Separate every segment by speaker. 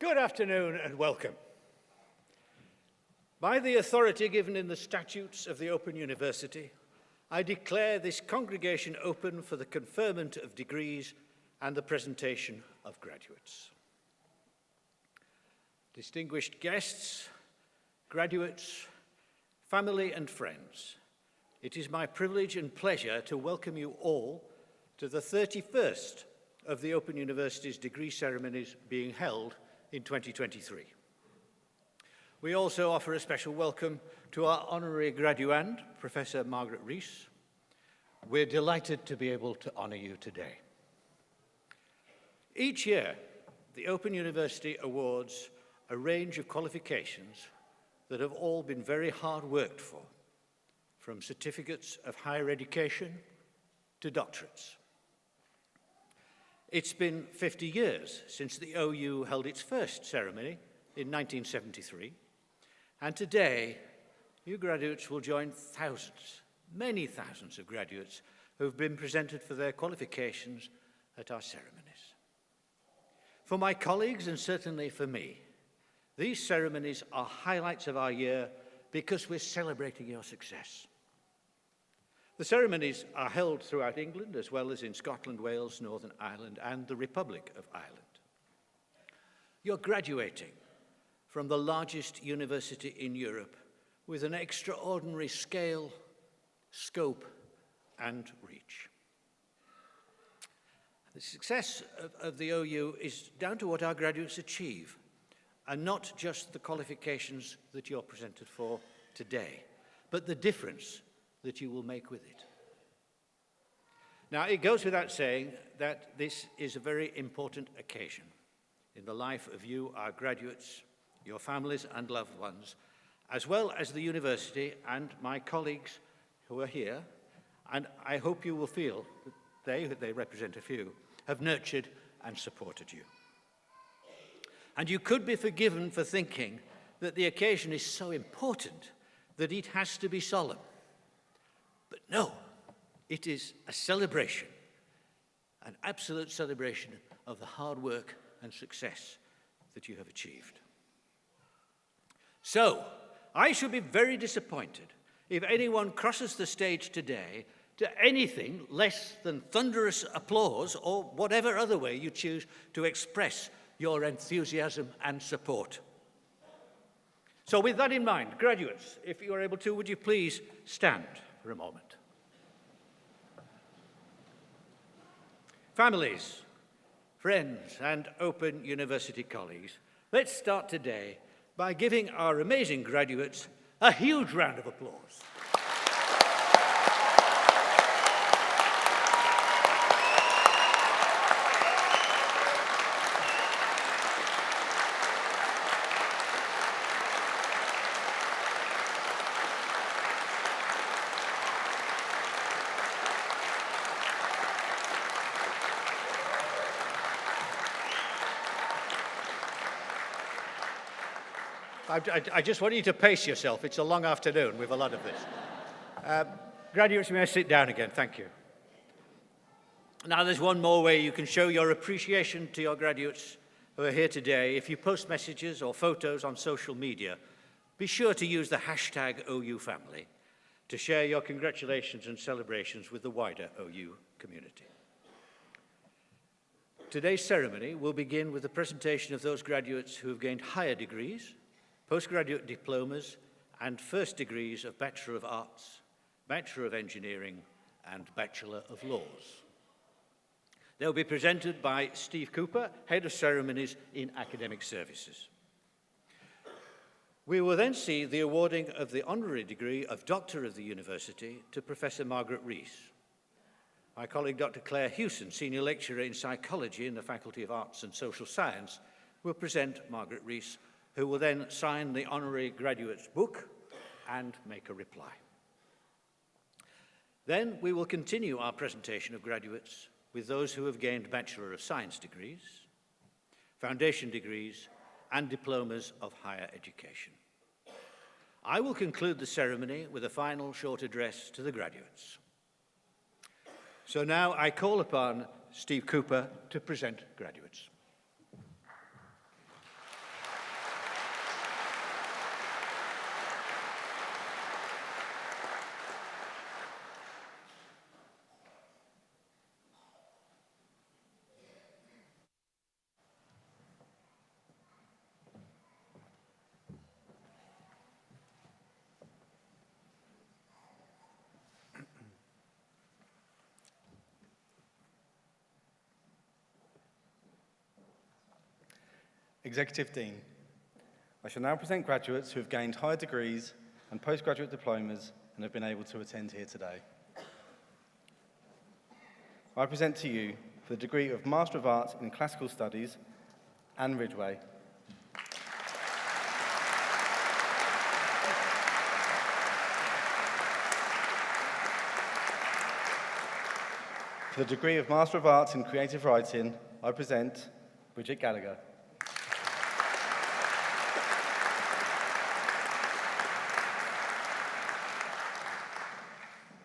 Speaker 1: Good afternoon and welcome. By the authority given in the statutes of the Open University, I declare this congregation open for the conferment of degrees and the presentation of graduates. Distinguished guests, graduates, family and friends, it is my privilege and pleasure to welcome you all to the 31st of the Open University's degree ceremonies being held in 2023. We also offer a special welcome to our honorary graduand, Professor Margaret Rees. We're delighted to be able to honor you today. Each year, the Open University awards a range of qualifications that have all been very hard worked for, from certificates of higher education to doctorates. It's been 50 years since the OU held its first ceremony in 1973, and today, you graduates will join thousands, many thousands of graduates who have been presented for their qualifications at our ceremonies. For my colleagues, and certainly for me, these ceremonies are highlights of our year because we're celebrating your success. The ceremonies are held throughout England, as well as in Scotland, Wales, Northern Ireland, and the Republic of Ireland. You're graduating from the largest university in Europe with an extraordinary scale, scope, and reach. The success of the OU is down to what our graduates achieve, and not just the qualifications that you're presented for today, but the difference that you will make with it. Now, it goes without saying that this is a very important occasion in the life of you, our graduates, your families and loved ones, as well as the university and my colleagues who are here, and I hope you will feel that they represent a few, have nurtured and supported you. And you could be forgiven for thinking that the occasion is so important that it has to be solemn. But no, it is a celebration, an absolute celebration of the hard work and success that you have achieved. So, I should be very disappointed if anyone crosses the stage today to anything less than thunderous applause or whatever other way you choose to express your enthusiasm and support. So with that in mind, graduates, if you are able to, would you please stand for a moment? Families, friends, and Open University colleagues, let's start today by giving our amazing graduates a huge round of applause. I just want you to pace yourself. It's a long afternoon with a lot of this. Graduates, you may sit down again. Thank you. Now, there's one more way you can show your appreciation to your graduates who are here today. If you post messages or photos on social media, be sure to use the hashtag #OUFamily to share your congratulations and celebrations with the wider OU community. Today's ceremony will begin with the presentation of those graduates who have gained higher degrees, postgraduate diplomas, and first degrees of Bachelor of Arts, Bachelor of Engineering, and Bachelor of Laws. They'll be presented by Steve Cooper, Head of Ceremonies in Academic Services. We will then see the awarding of the honorary degree of Doctor of the University to Professor Margaret Rees. My colleague Dr. Claire Hewson, Senior Lecturer in Psychology in the Faculty of Arts and Social Science, will present Margaret Rees, who will then sign the honorary graduate's book and make a reply. Then we will continue our presentation of graduates with those who have gained Bachelor of Science degrees, foundation degrees, and diplomas of higher education. I will conclude the ceremony with a final short address to the graduates. So now I call upon Steve Cooper to present graduates.
Speaker 2: Executive Dean, I shall now present graduates who have gained higher degrees and postgraduate diplomas and have been able to attend here today. I present to you, for the degree of Master of Arts in Classical Studies, Anne Ridgway. For the degree of Master of Arts in Creative Writing, I present Bridget Gallagher.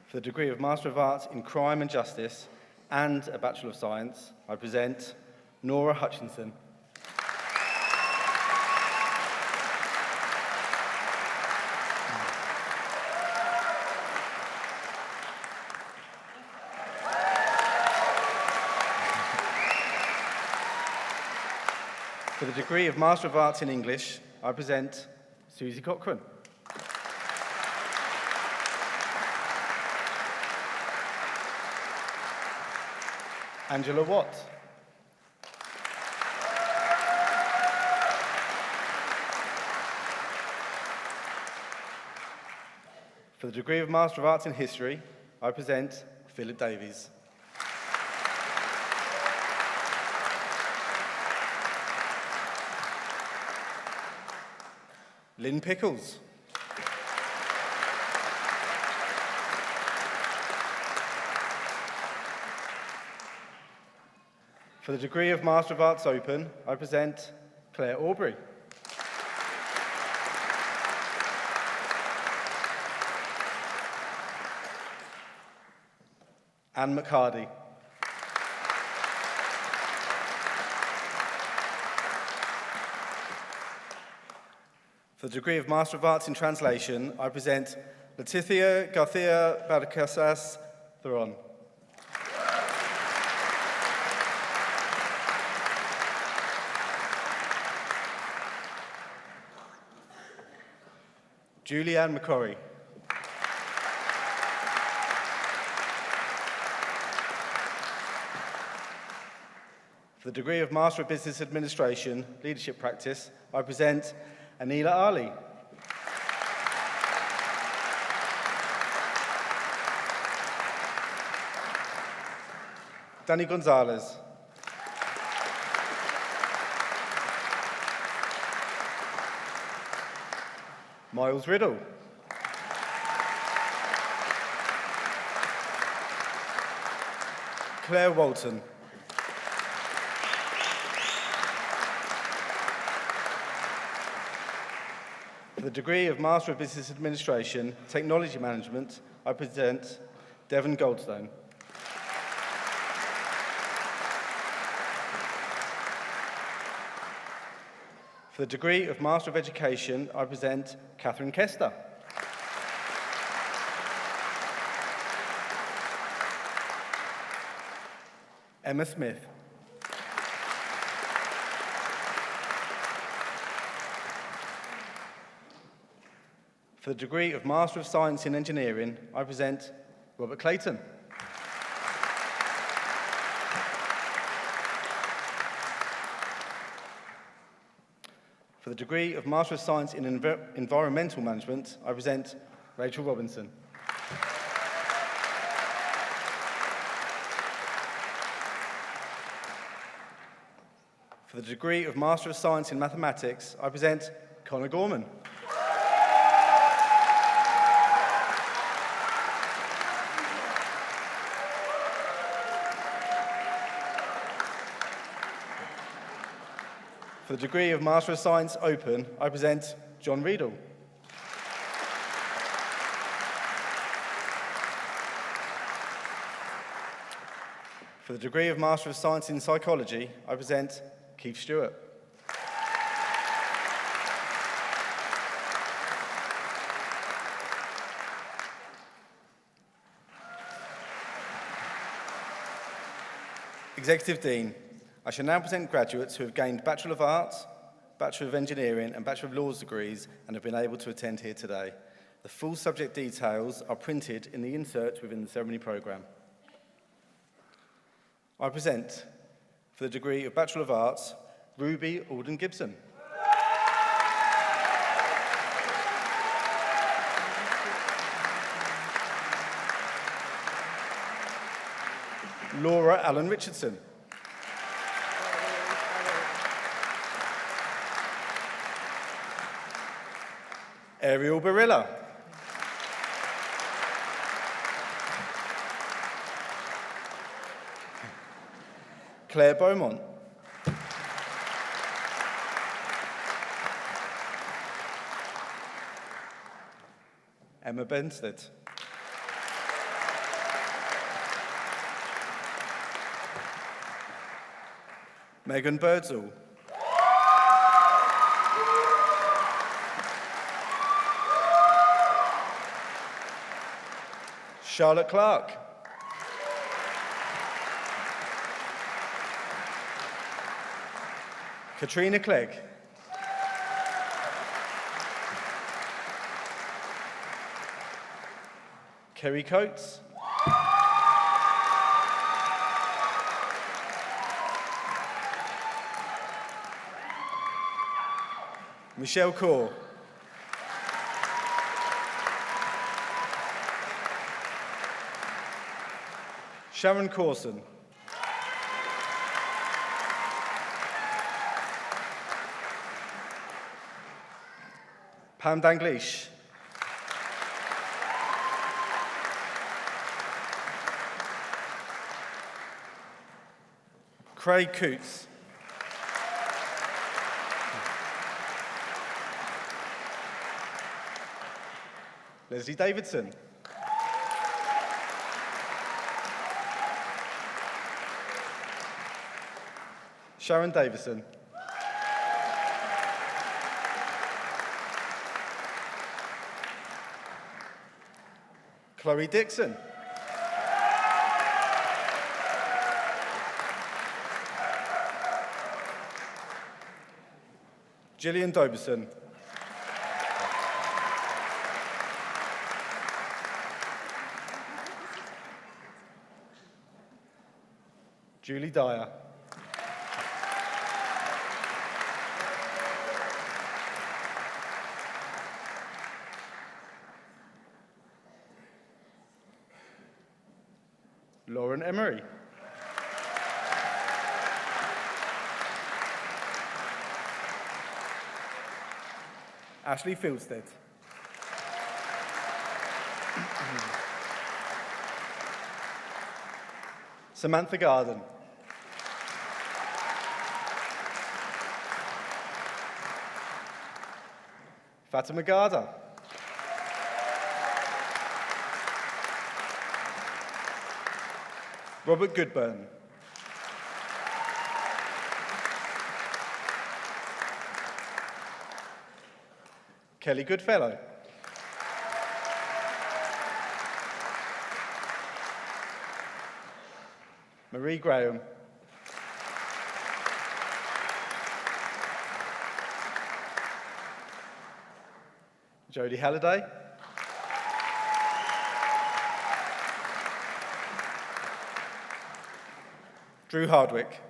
Speaker 2: For the degree of Master of Arts in Crime and Justice and a Bachelor of Science, I present Nora Hutchinson. For the degree of Master of Arts in English, I present Susie Cochrane. Angela Watt. For the degree of Master of Arts in History, I present Philip Davies. Lynn Pickles. For the degree of Master of Arts Open, I present Claire Aubrey. Anne McCarty. For the degree of Master of Arts in Translation, I present Leticia Garcia Barcasas Theron. Julianne McCorry. For the degree of Master of Business Administration, Leadership Practice, I present Anila Ali. Danny Gonzalez. Miles Riddle. Claire Walton. For the degree of Master of Business Administration, Technology Management, I present Devon Goldstone. For the degree of Master of Education, I present Catherine Kester. Emma Smith. For the degree of Master of Science in Engineering, I present Robert Clayton. For the degree of Master of Science in Environmental Management, I present Rachel Robinson. For the degree of Master of Science in Mathematics, I present Connor Gorman. For the degree of Master of Science Open, I present John Riedel. For the degree of Master of Science in Psychology, I present Keith Stewart. Executive Dean, I shall now present graduates who have gained Bachelor of Arts, Bachelor of Engineering and Bachelor of Laws degrees and have been able to attend here today. The full subject details are printed in the insert within the ceremony programme. I present, for the degree of Bachelor of Arts, Ruby Alden-Gibson. Laura Allen Richardson. Ariel Barilla. Claire Beaumont. Emma Benstead. Megan Birdsall. Charlotte Clark. Katrina Clegg. Kerry Coates. Michelle Kaur. Sharon Corson. Pam Danglish. Craig Coots. Leslie Davidson. Sharon Davison. Chloe Dixon. Gillian Doberson. Julie Dyer. Lauren Emery. Ashley Fieldstead. Samantha Garden. Fatima Garda. Robert Goodburn. Kelly Goodfellow. Marie Graham. Jodie Halliday. Drew Hardwick.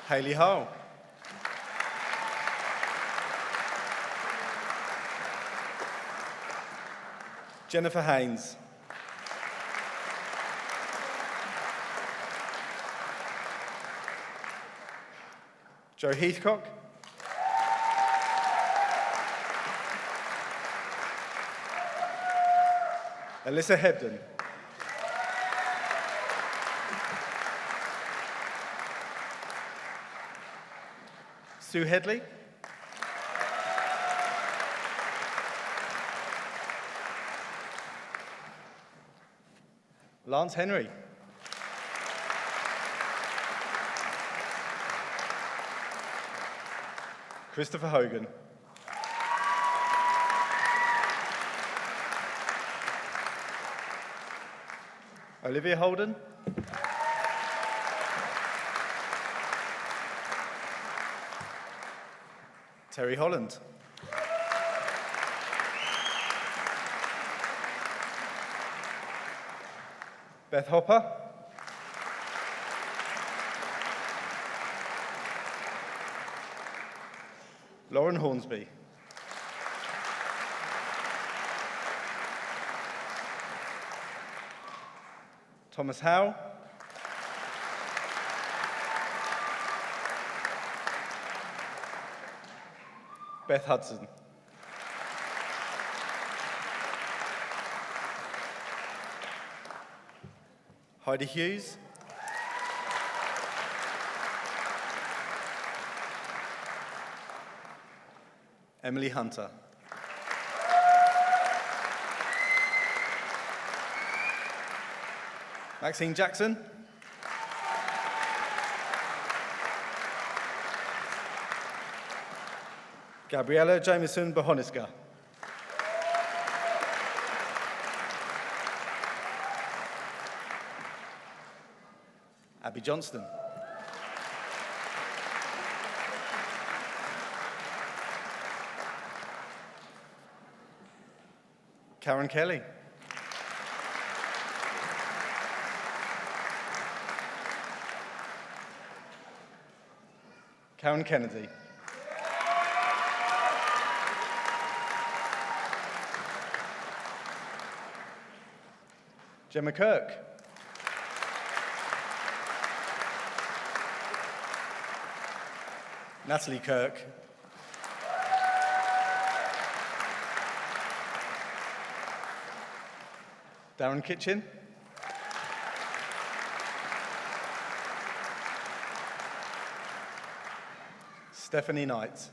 Speaker 2: Hayley Hull. Jennifer Haynes. Joe Heathcock. Alyssa Hebden. Sue Headley. Lance Henry. Christopher Hogan. Olivia Holden. Terry Holland. Beth Hopper. Lauren Hornsby. Thomas Howe. Beth Hudson. Heidi Hughes. Emily Hunter. Maxine Jackson. Gabriella Jameson Bohoniska. Abby Johnston. Karen Kelly. Karen Kennedy. Gemma Kirk. Natalie Kirk. Darren Kitchen. Stephanie Knight.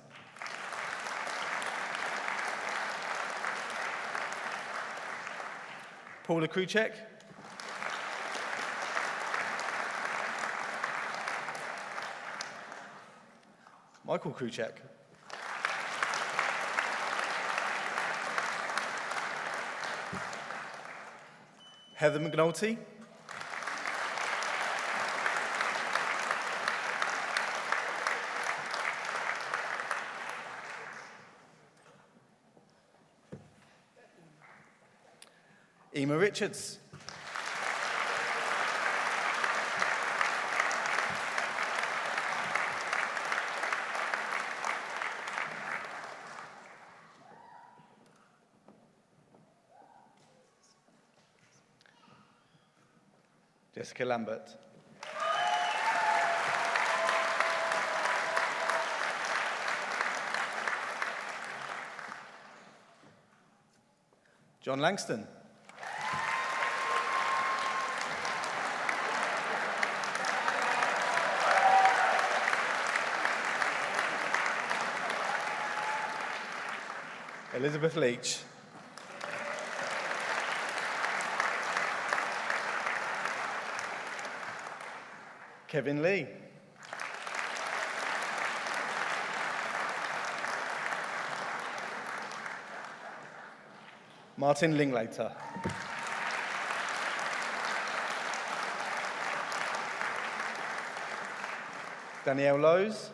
Speaker 2: Paula Kruchek. Michael Kruchek. Heather McNulty. Emma Richards. Jessica Lambert. John Langston. Elizabeth Leach. Kevin Lee. Martin Linklater. Danielle Lowes.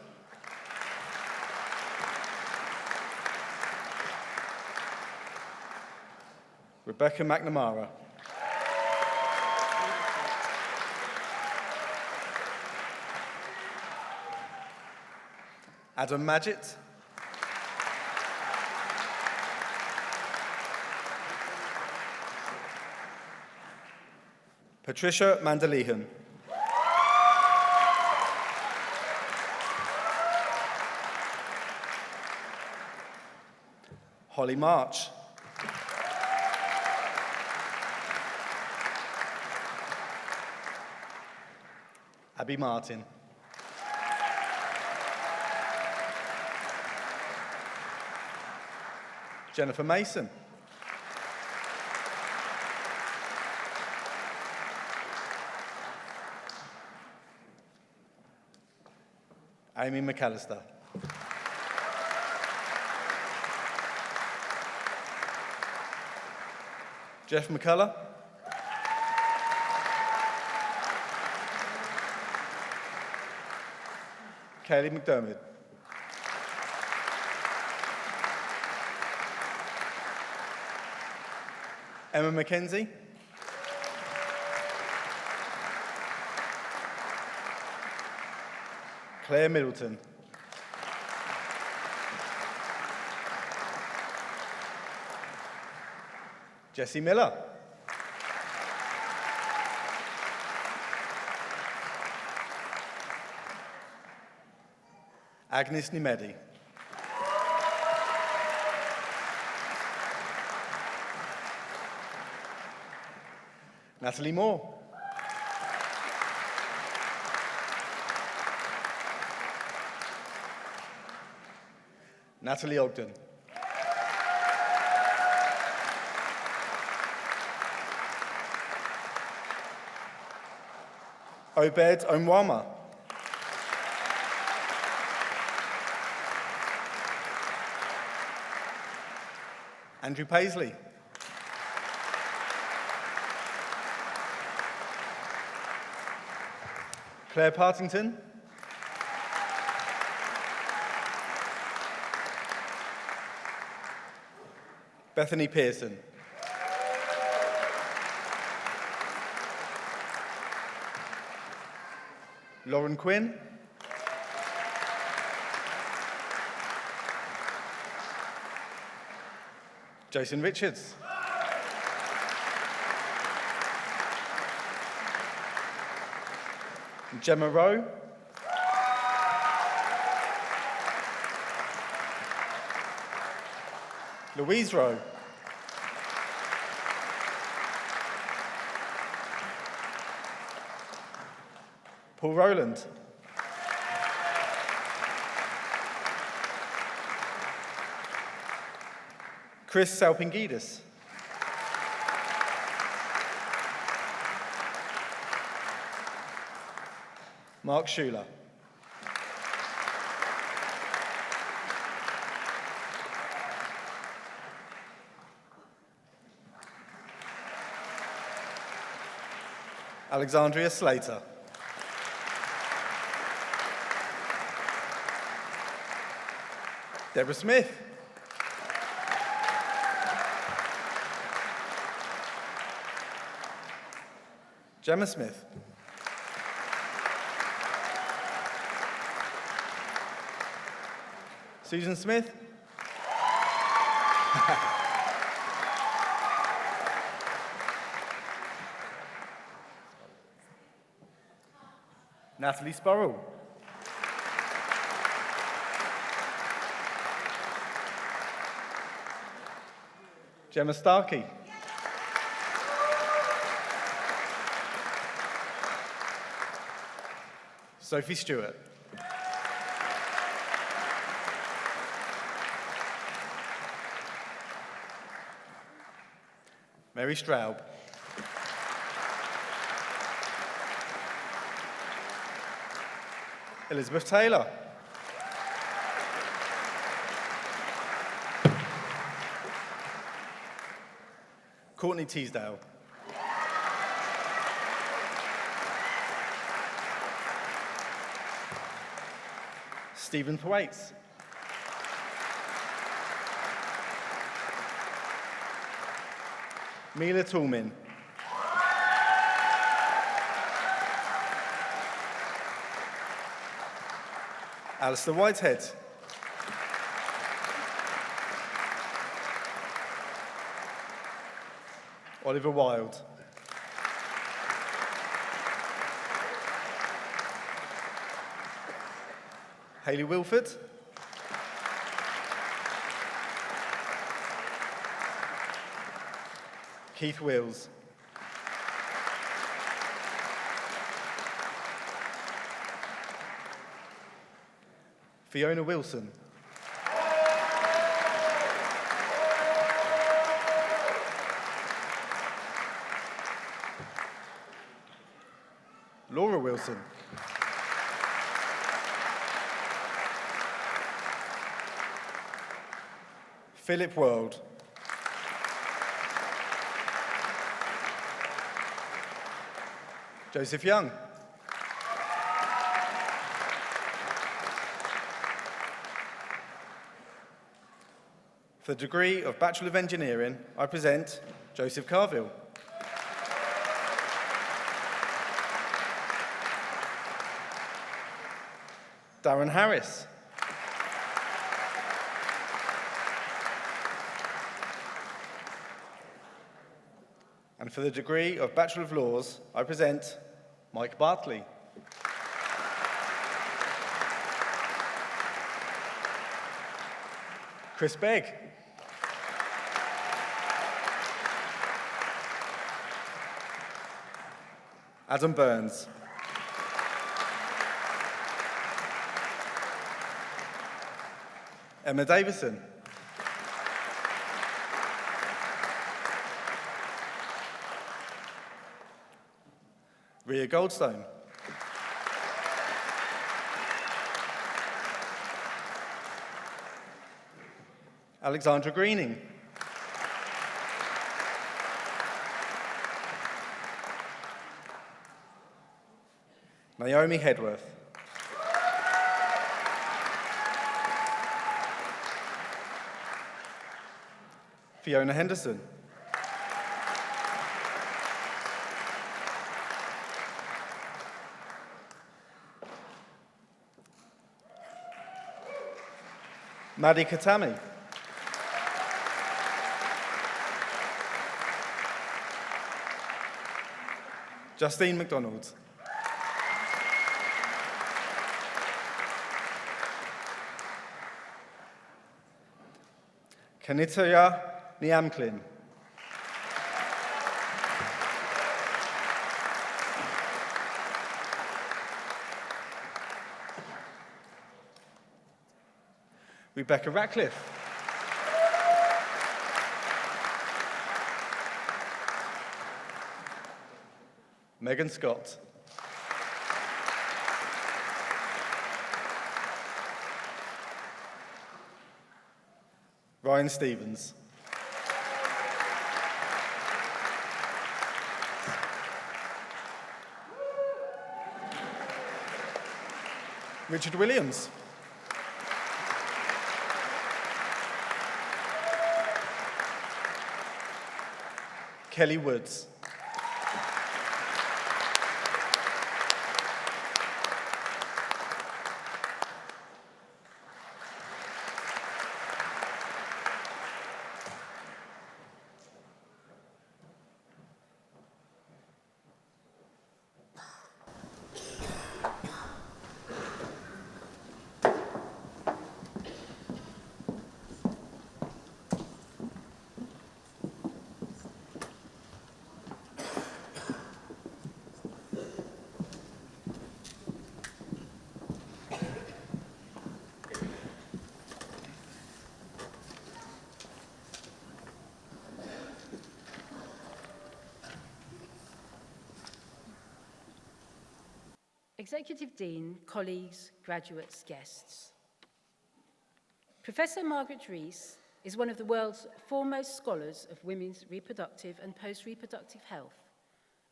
Speaker 2: Rebecca McNamara. Adam Madgett. Patricia Mandalehan. Holly March. Abby Martin. Jennifer Mason. Amy McAllister. Jeff McCullough. Kaylee McDermott. Emma McKenzie. Claire Middleton. Jessie Miller. Agnes Nimedi. Natalie Moore. Natalie Ogden. Obed Onwama. Andrew Paisley. Claire Partington. Bethany Pearson. Lauren Quinn. Jason Richards. Gemma Rowe. Louise Rowe. Paul Rowland. Chris Salpingidis. Mark Schuler. Alexandria Slater. Deborah Smith. Gemma Smith. Susan Smith. Natalie Spurrell. Gemma Starkey. Sophie Stewart. Mary Straub. Elizabeth Taylor. Courtney Teasdale. Stephen Thwaites. Mila Toolman. Alistair Whitehead. Oliver Wilde. Hayley Wilford. Keith Wills. Fiona Wilson. Laura Wilson. Philip World. Joseph Young. For the degree of Bachelor of Engineering, I present Joseph Carville. Darren Harris. And for the degree of Bachelor of Laws, I present Mike Bartley. Chris Begg. Adam Burns. Emma Davison. Ria Goldstone. Alexandra Greening. Naomi Hedworth. Fiona Henderson. Maddie Katami. Justine McDonald. Kanitaya Niamklin. Rebecca Ratcliffe. Megan Scott. Ryan Stevens. Richard Williams. Kelly Woods.
Speaker 3: Executive Dean, colleagues, graduates, guests. Professor Margaret Rees is one of the world's foremost scholars of women's reproductive and post-reproductive health,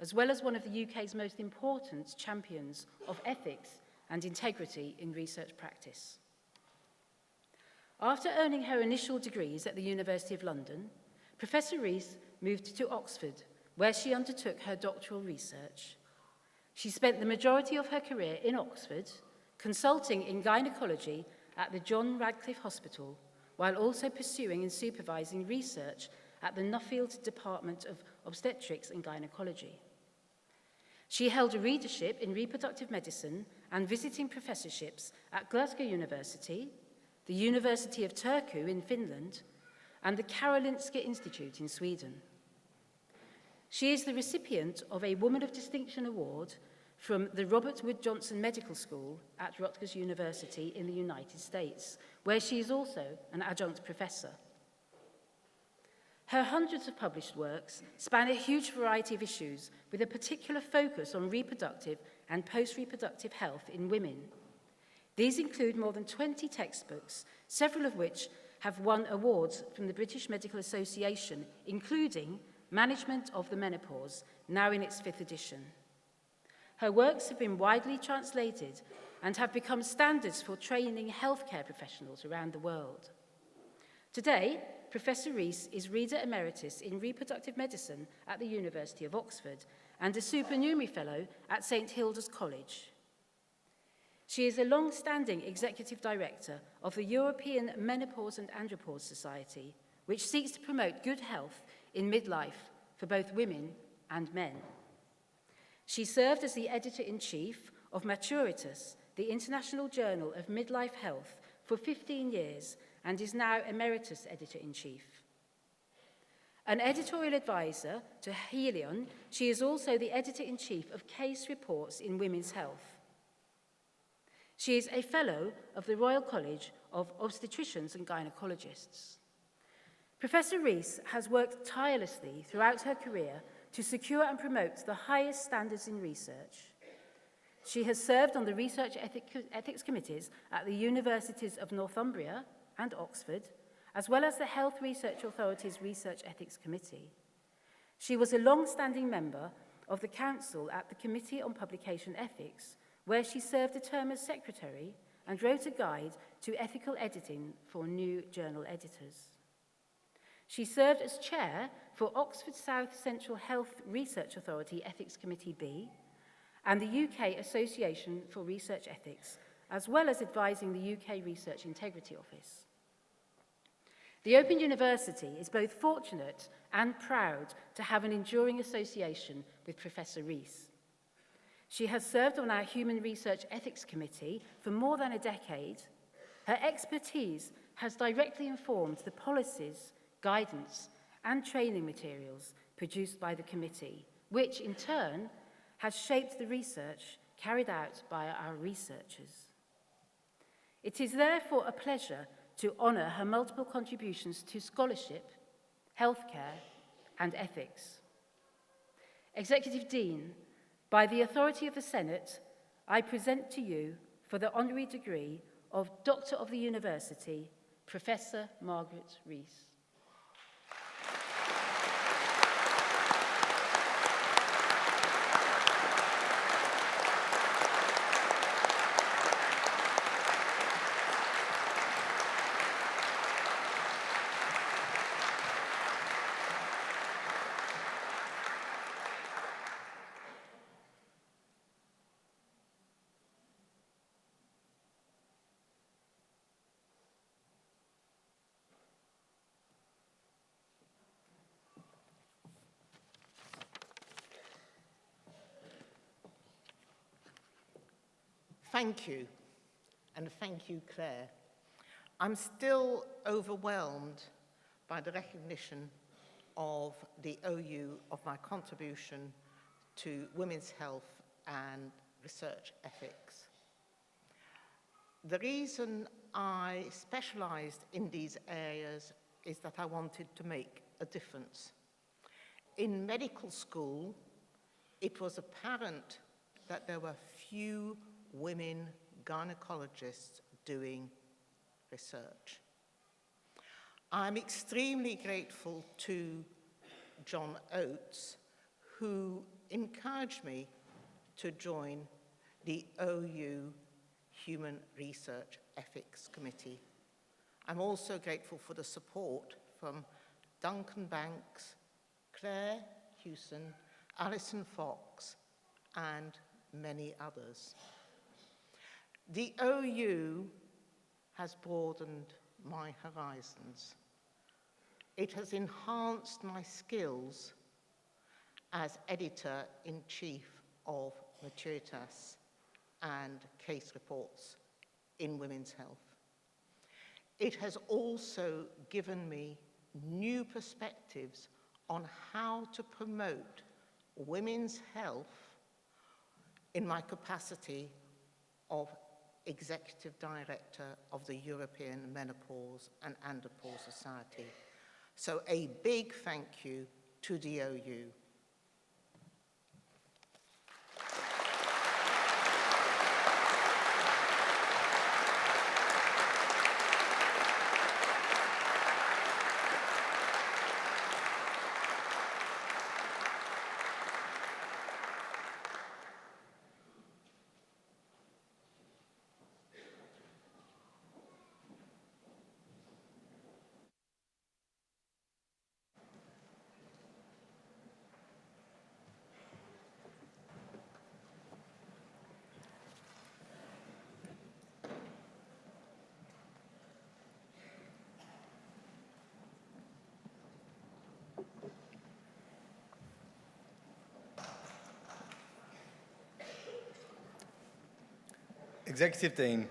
Speaker 3: as well as one of the UK's most important champions of ethics and integrity in research practice. After earning her initial degrees at the University of London, Professor Rees moved to Oxford, where she undertook her doctoral research. She spent the majority of her career in Oxford, consulting in gynecology at the John Radcliffe Hospital, while also pursuing and supervising research at the Nuffield Department of Obstetrics and Gynecology. She held a readership in reproductive medicine and visiting professorships at Glasgow University, the University of Turku in Finland, and the Karolinska Institute in Sweden. She is the recipient of a Woman of Distinction Award from the Robert Wood Johnson Medical School at Rutgers University in the United States, where she is also an adjunct professor. Her hundreds of published works span a huge variety of issues with a particular focus on reproductive and post-reproductive health in women. These include more than 20 textbooks, several of which have won awards from the British Medical Association, including Management of the Menopause, now in its 5th edition. Her works have been widely translated and have become standards for training healthcare professionals around the world. Today, Professor Rees is Reader Emeritus in Reproductive Medicine at the University of Oxford and a supernumerary fellow at St Hilda's College. She is a long-standing executive director of the European Menopause and Andropause Society, which seeks to promote good health in midlife for both women and men. She served as the editor-in-chief of Maturitas, the International Journal of Midlife Health, for 15 years and is now emeritus editor-in-chief. An editorial advisor to Helion, she is also the editor-in-chief of Case Reports in Women's Health. She is a fellow of the Royal College of Obstetricians and Gynecologists. Professor Rees has worked tirelessly throughout her career to secure and promote the highest standards in research. She has served on the research ethics committees at the Universities of Northumbria and Oxford, as well as the Health Research Authority's Research Ethics Committee. She was a long-standing member of the Council at the Committee on Publication Ethics, where she served a term as secretary and wrote a guide to ethical editing for new journal editors. She served as chair for Oxford South Central Health Research Authority Ethics Committee B and the UK Association for Research Ethics, as well as advising the UK Research Integrity Office. The Open University is both fortunate and proud to have an enduring association with Professor Rees. She has served on our Human Research Ethics Committee for more than a decade. Her expertise has directly informed the policies, guidance, and training materials produced by the committee, which in turn has shaped the research carried out by our researchers. It is therefore a pleasure to honour her multiple contributions to scholarship, healthcare, and ethics. Executive Dean, by the authority of the Senate, I present to you for the honorary degree of Doctor of the University, Professor Margaret Rees.
Speaker 4: Thank you, and thank you, Claire. I'm still overwhelmed by the recognition of the OU of my contribution to women's health and research ethics. The reason I specialised in these areas is that I wanted to make a difference. In medical school, it was apparent that there were few women gynecologists doing research. I'm extremely grateful to John Oates, who encouraged me to join the OU Human Research Ethics Committee. I'm also grateful for the support from Duncan Banks, Claire Hewson, Alison Fox, and many others. The OU has broadened my horizons. It has enhanced my skills as editor-in-chief of Maturitas and Case Reports in Women's Health. It has also given me new perspectives on how to promote women's health in my capacity of Executive Director of the European Menopause and Andropause Society. So a big thank you to the OU.
Speaker 2: Executive Dean,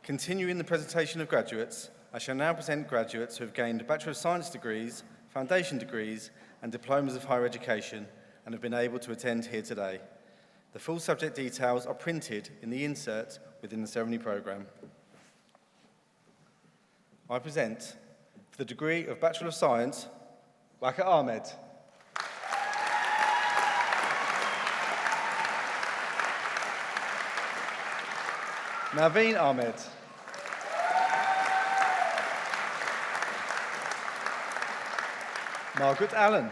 Speaker 2: continuing the presentation of graduates, I shall now present graduates who have gained Bachelor of Science degrees, foundation degrees, and diplomas of higher education and have been able to attend here today. The full subject details are printed in the insert within the ceremony programme. I present, for the degree of Bachelor of Science, Waqar Ahmed. Naveen Ahmed. Margaret Allen.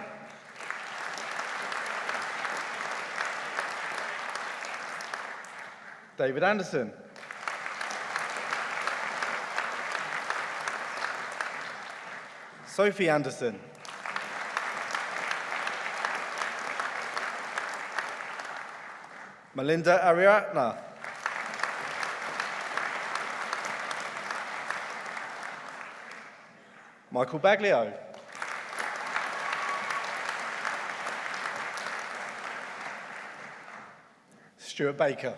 Speaker 2: David Anderson. Sophie Anderson. Melinda Ariadna. Michael Baglio. Stuart Baker.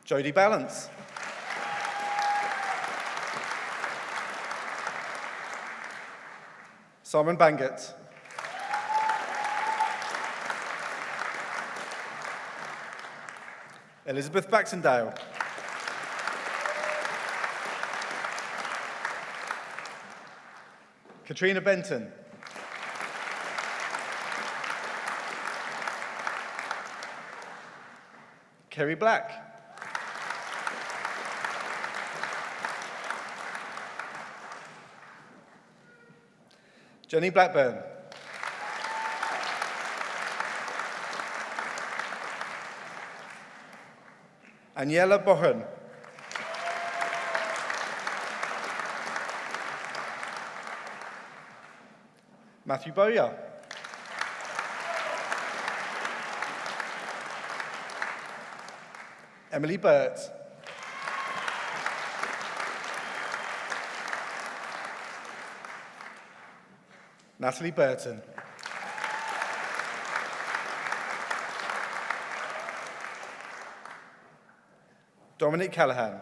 Speaker 2: Jodie Balance. Simon Bangett. Elizabeth Baxendale. Katrina Benton. Kerry Black. Jenny Blackburn. Aniela Bohan. Matthew Bowyer. Emily Burt. Natalie Burton. Dominic Callahan.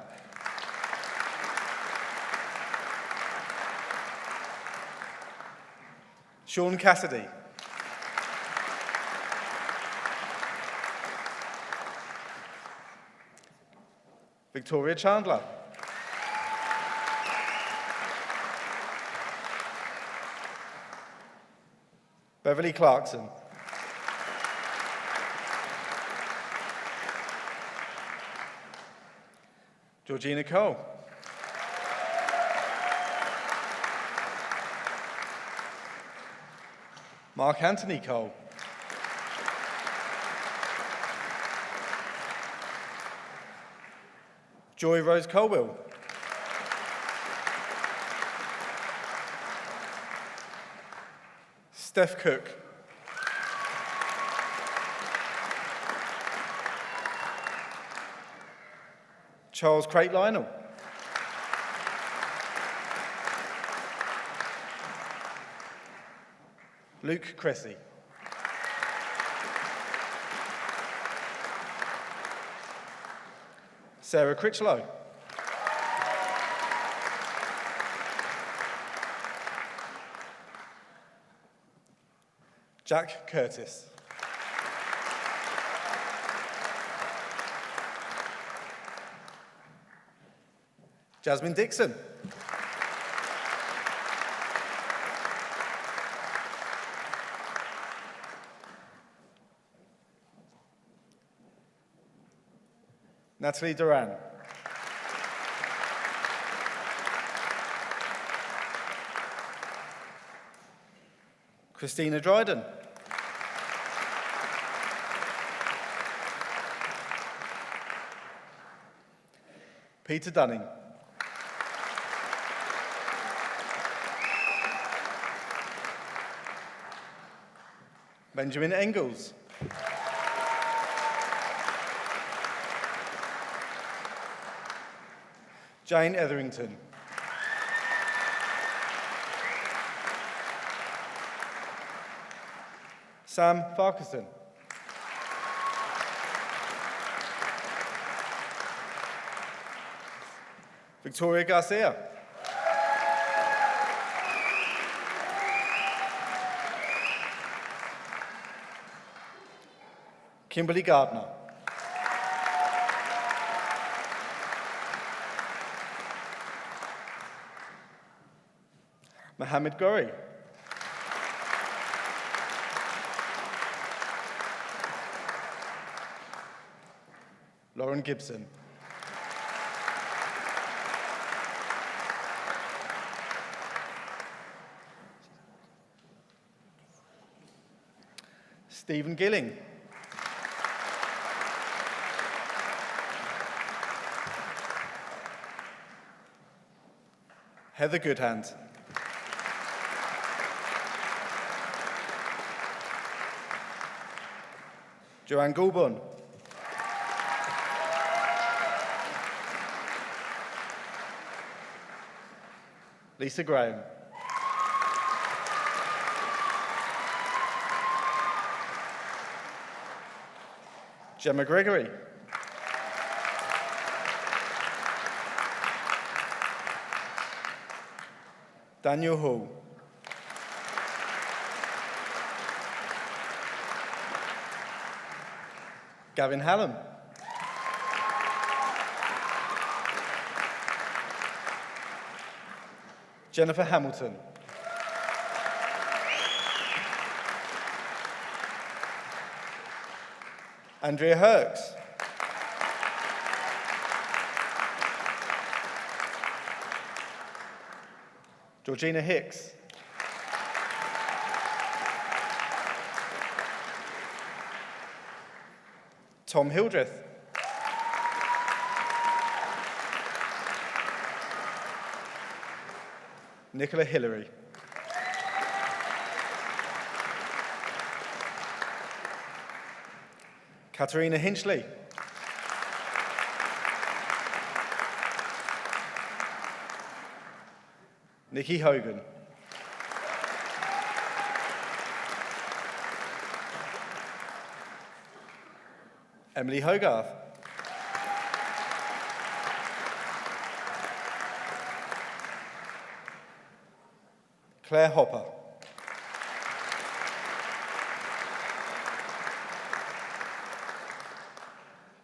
Speaker 2: Sean Cassidy. Victoria Chandler. Beverly Clarkson. Georgina Cole. Mark Anthony Cole. Joy Rose Colwell. Steph Cook. Charles Crate Lionel. Luke Cressy. Sarah Critchlow. Jack Curtis. Jasmine Dixon. Natalie Duran. Christina Dryden. Peter Dunning. Benjamin Engels. Jane Etherington. Sam Farquharson. Victoria Garcia. Kimberly Gardner. Mohammed Gori. Lauren Gibson. Stephen Gilling. Heather Goodhand. Joanne Goulburn. Lisa Graham. Gemma Gregory. Daniel Hall. Gavin Hallam. Jennifer Hamilton. Andrea Herks. Georgina Hicks. Tom Hildreth. Nicola Hillary. Katerina Hinchley. Nikki Hogan. Emily Hogarth. Claire Hopper.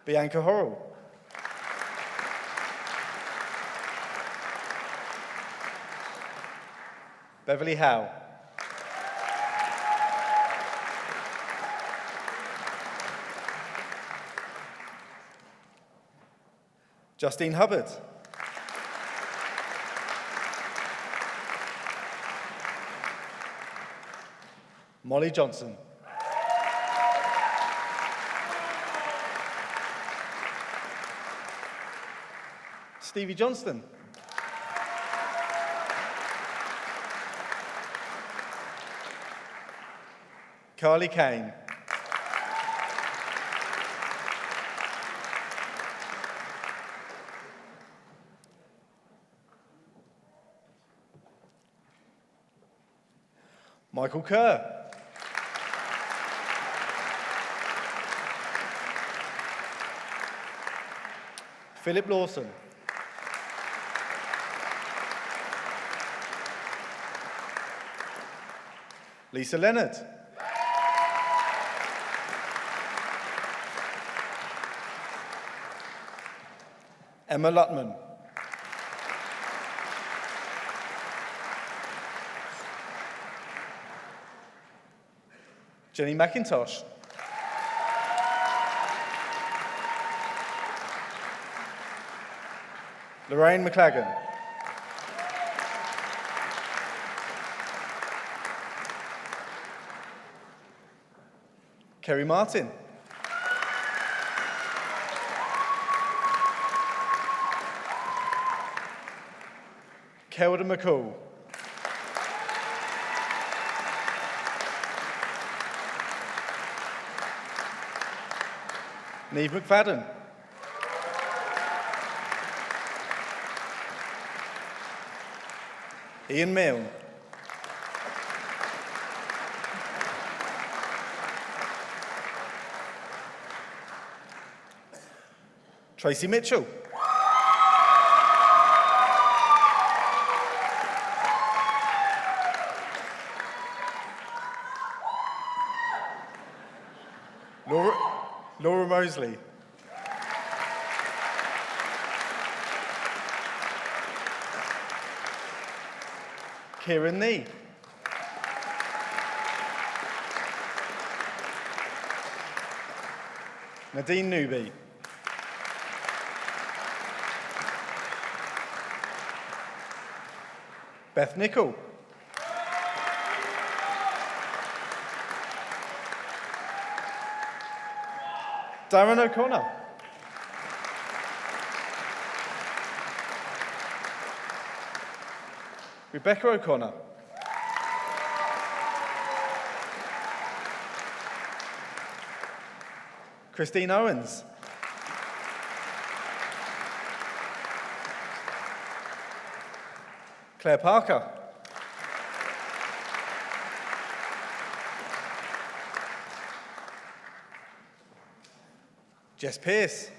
Speaker 2: Bianca Horrell. Beverly Howe. Justine Hubbard. Molly Johnson. Stevie Johnston. Carly Kane. Michael Kerr. Philip Lawson. Lisa Leonard. Emma Lutman. Jenny McIntosh. Lorraine McLagan. Kerry Martin. Kelda McCall. Neve McFadden. Ian Milne. Tracy Mitchell. Laura Mosley. Kieran Nee. Nadine Newby. Beth Nicol. Darren O'Connor. Rebecca O'Connor. Christine Owens. Claire Parker. Jess Pearce.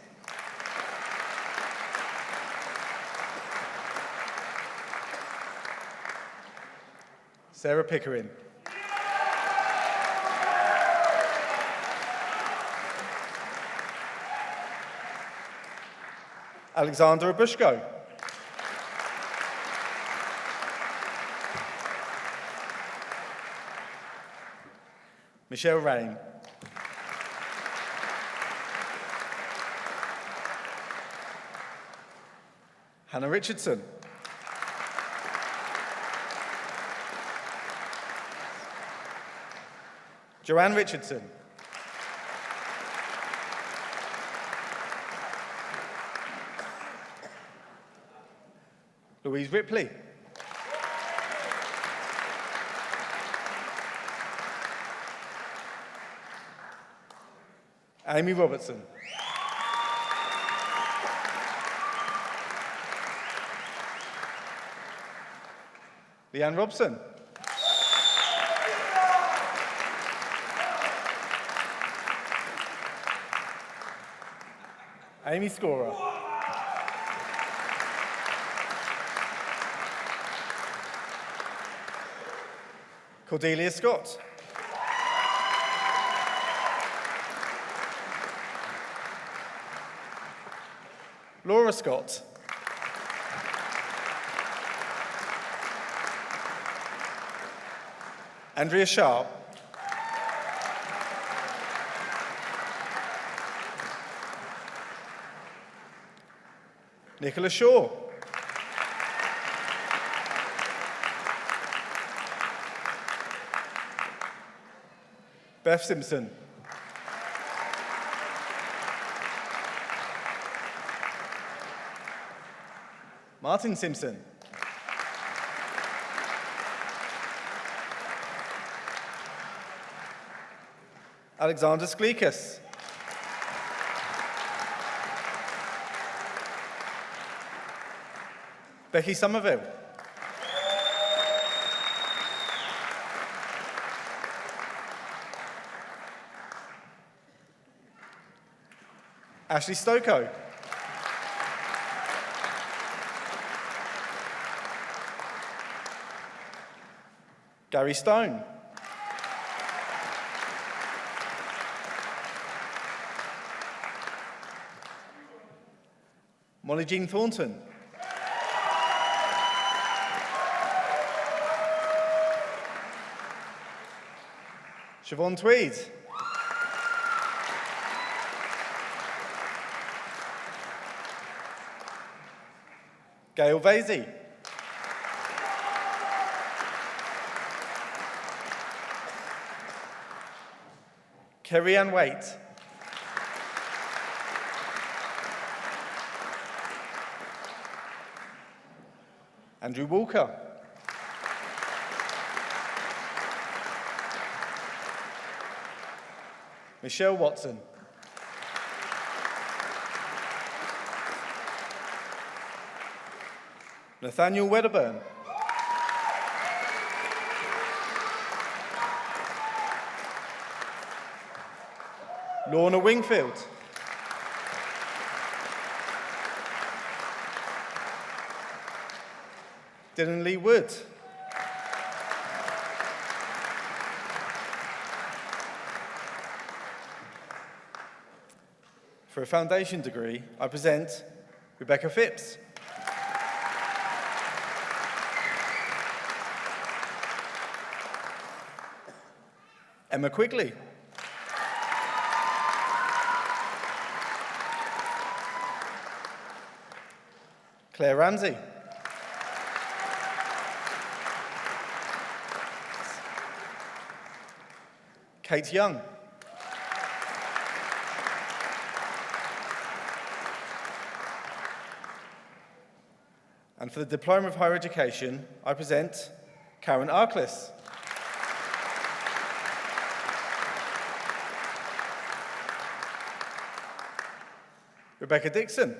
Speaker 2: Sarah Pickering. Alexander Abushko. Michelle Rain. Hannah Richardson. Joanne Richardson. Louise Ripley. Amy Robertson. Leanne Robson. Amy Scorer. Cordelia Scott. Laura Scott. Andrea Sharp. Nicola Shaw. Beth Simpson. Martin Simpson. Alexander Sklikas. Becky Somerville. Ashley Stoko. Gary Stone. Molly Jean Thornton. Siobhan Tweed. Gail Vasey. Kerry Ann Waite. Andrew Walker. Michelle Watson. Nathaniel Wedderburn. Lorna Wingfield. Dylan Lee Wood. For a foundation degree, I present Rebecca Phipps. Emma Quigley. Claire Ramsey. Kate Young. And for the Diploma of Higher Education, I present Karen Arklis. Rebecca Dixon.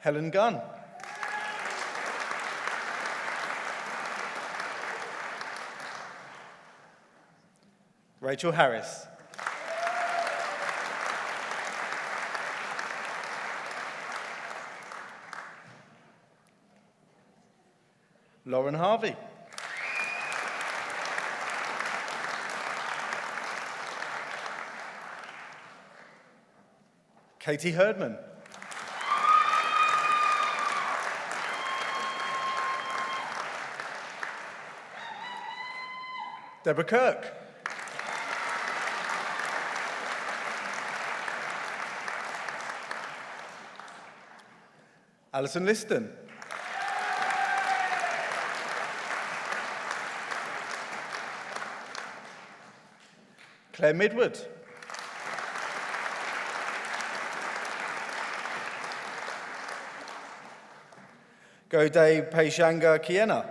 Speaker 2: Helen Gunn. Rachel Harris. Lauren Harvey. Katie Herdman. Deborah Kirk. Alison Liston. Claire Midwood. Gode Peishanga Kiena.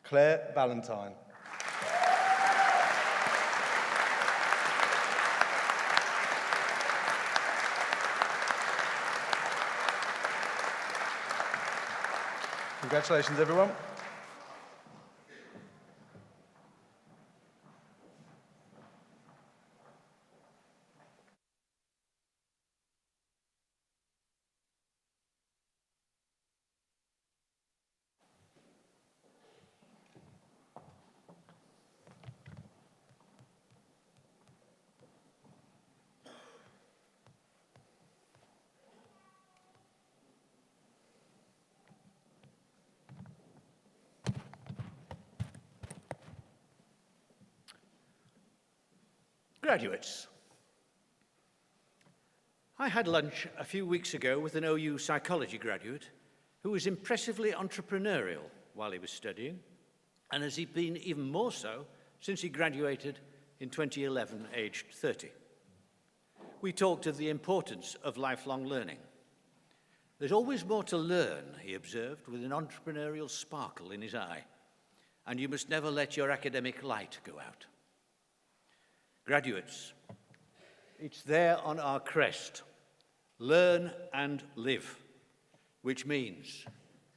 Speaker 2: Claire Valentine. Congratulations, everyone.
Speaker 1: Graduates, I had lunch a few weeks ago with an OU psychology graduate who was impressively entrepreneurial while he was studying, and has been even more so since he graduated in 2011, aged 30. We talked of the importance of lifelong learning. There's always more to learn, he observed, with an entrepreneurial sparkle in his eye, and you must never let your academic light go out. Graduates, it's there on our crest, learn and live, which means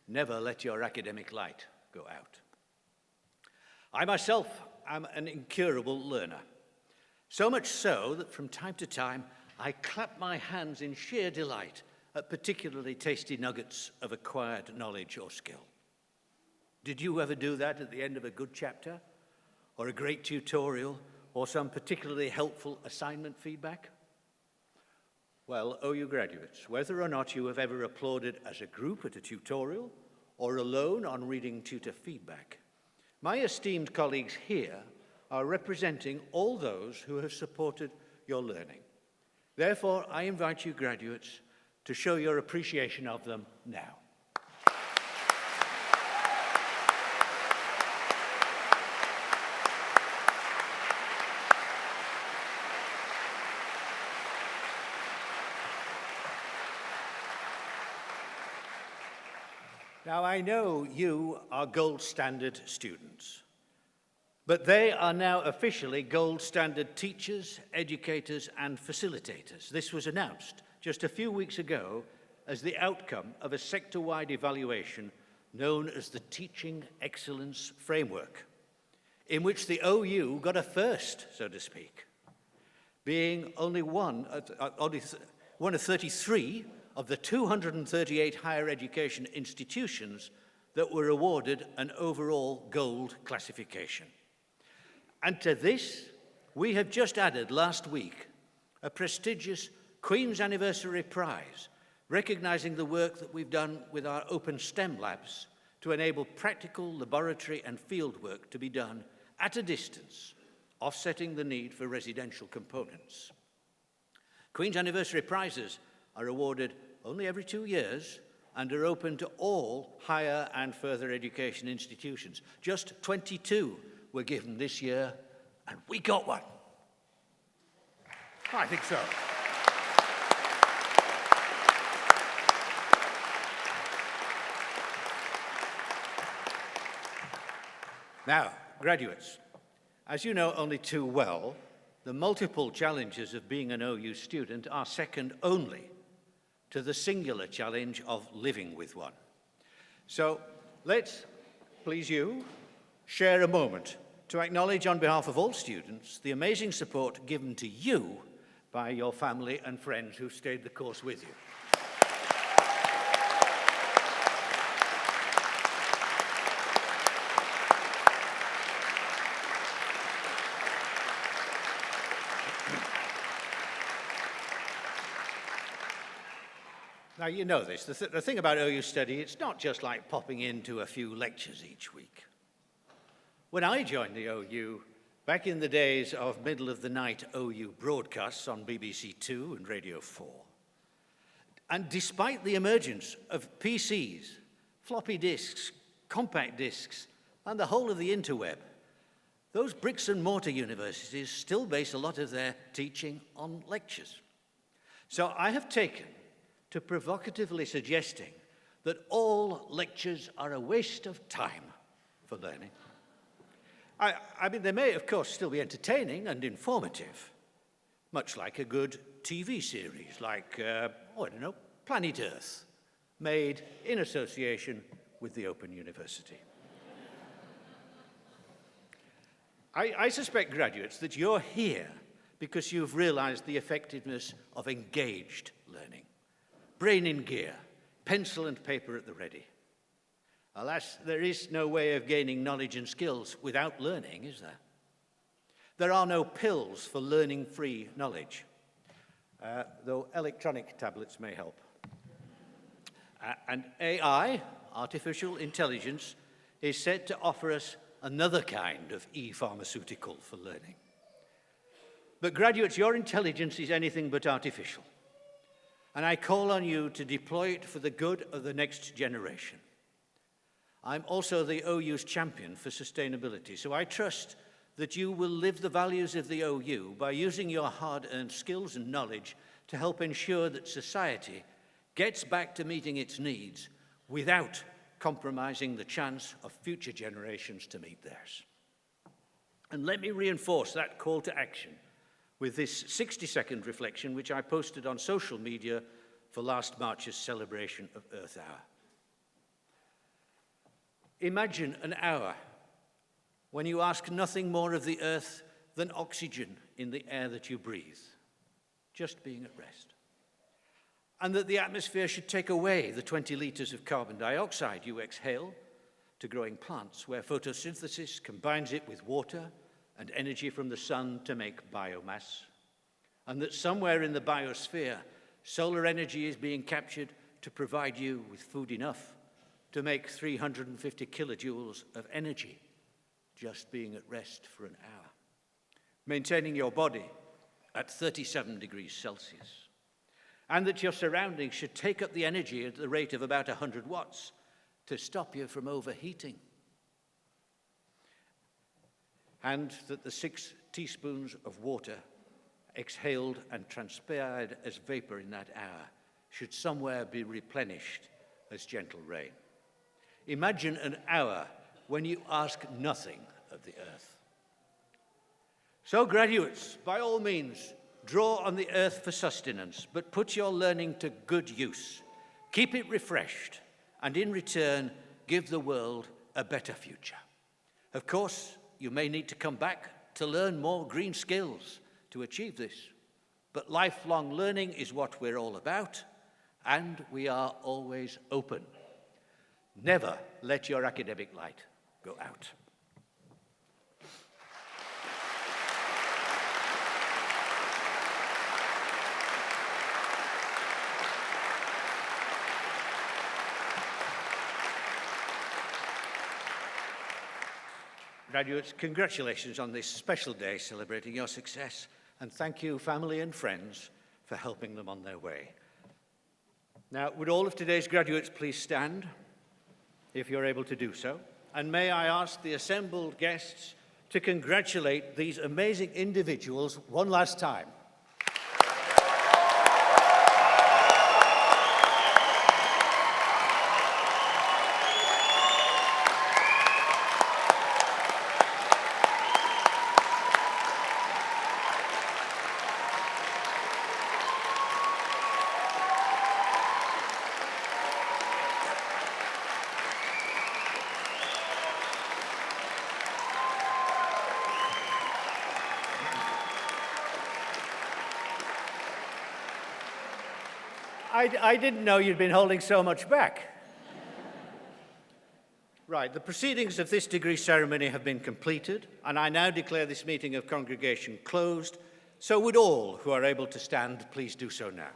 Speaker 1: never let your academic light go out. I myself am an incurable learner, so much so that from time to time I clap my hands in sheer delight at particularly tasty nuggets of acquired knowledge or skill. Did you ever do that at the end of a good chapter, or a great tutorial, or some particularly helpful assignment feedback? Well, OU graduates, whether or not you have ever applauded as a group at a tutorial or alone on reading tutor feedback, my esteemed colleagues here are representing all those who have supported your learning. Therefore, I invite you graduates to show your appreciation of them now. Now, I know you are gold standard students, but they are now officially gold standard teachers, educators, and facilitators. This was announced just a few weeks ago as the outcome of a sector-wide evaluation known as the Teaching Excellence Framework, in which the OU got a first, so to speak, being only one of 33 of the 238 higher education institutions that were awarded an overall gold classification. And to this, we have just added last week a prestigious Queen's Anniversary Prize, recognizing the work that we've done with our open STEM labs to enable practical laboratory and field work to be done at a distance, offsetting the need for residential components. Queen's Anniversary Prizes are awarded only every 2 years and are open to all higher and further education institutions. Just 22 were given this year, and we got one.
Speaker 5: I think so.
Speaker 1: Now, graduates, as you know only too well, the multiple challenges of being an OU student are second only to the singular challenge of living with one. So let's, please you, share a moment to acknowledge on behalf of all students the amazing support given to you by your family and friends who stayed the course with you. Now, you know this. The thing about OU study, it's not just like popping into a few lectures each week. When I joined the OU, back in the days of middle-of-the-night OU broadcasts on BBC Two and Radio 4, and despite the emergence of PCs, floppy disks, compact disks, and the whole of the interweb, those bricks-and-mortar universities still base a lot of their teaching on lectures. So I have taken to provocatively suggesting that all lectures are a waste of time for learning. I mean, they may, of course, still be entertaining and informative, much like a good TV series like, Planet Earth, made in association with the Open University. I suspect, graduates, that you're here because you've realized the effectiveness of engaged learning. Brain in gear, pencil and paper at the ready. Alas, there is no way of gaining knowledge and skills without learning, is there? There are no pills for learning-free knowledge, though electronic tablets may help. And AI, artificial intelligence, is said to offer us another kind of e-pharmaceutical for learning. But graduates, your intelligence is anything but artificial. And I call on you to deploy it for the good of the next generation. I'm also the OU's champion for sustainability, so I trust that you will live the values of the OU by using your hard-earned skills and knowledge to help ensure that society gets back to meeting its needs without compromising the chance of future generations to meet theirs. And let me reinforce that call to action with this 60-second reflection which I posted on social media for last March's celebration of Earth Hour. Imagine an hour when you ask nothing more of the Earth than oxygen in the air that you breathe, just being at rest. And that the atmosphere should take away the 20 liters of carbon dioxide you exhale to growing plants, where photosynthesis combines it with water and energy from the sun to make biomass. And that somewhere in the biosphere, solar energy is being captured to provide you with food enough to make 350 kilojoules of energy, just being at rest for an hour. Maintaining your body at 37 degrees Celsius. And that your surroundings should take up the energy at the rate of about 100 watts to stop you from overheating. And that the 6 teaspoons of water exhaled and transpired as vapor in that hour should somewhere be replenished as gentle rain. Imagine an hour when you ask nothing of the earth. So graduates, by all means, draw on the earth for sustenance, but put your learning to good use. Keep it refreshed, and in return, give the world a better future. Of course, you may need to come back to learn more green skills to achieve this, but lifelong learning is what we're all about, and we are always open. Never let your academic light go out. Graduates, congratulations on this special day celebrating your success, and thank you, family and friends, for helping them on their way. Now, would all of today's graduates please stand, if you're able to do so, and may I ask the assembled guests to congratulate these amazing individuals one last time. I didn't know you'd been holding so much back. Right, the proceedings of this degree ceremony have been completed, and I now declare this meeting of congregation closed. So would all who are able to stand please do so now.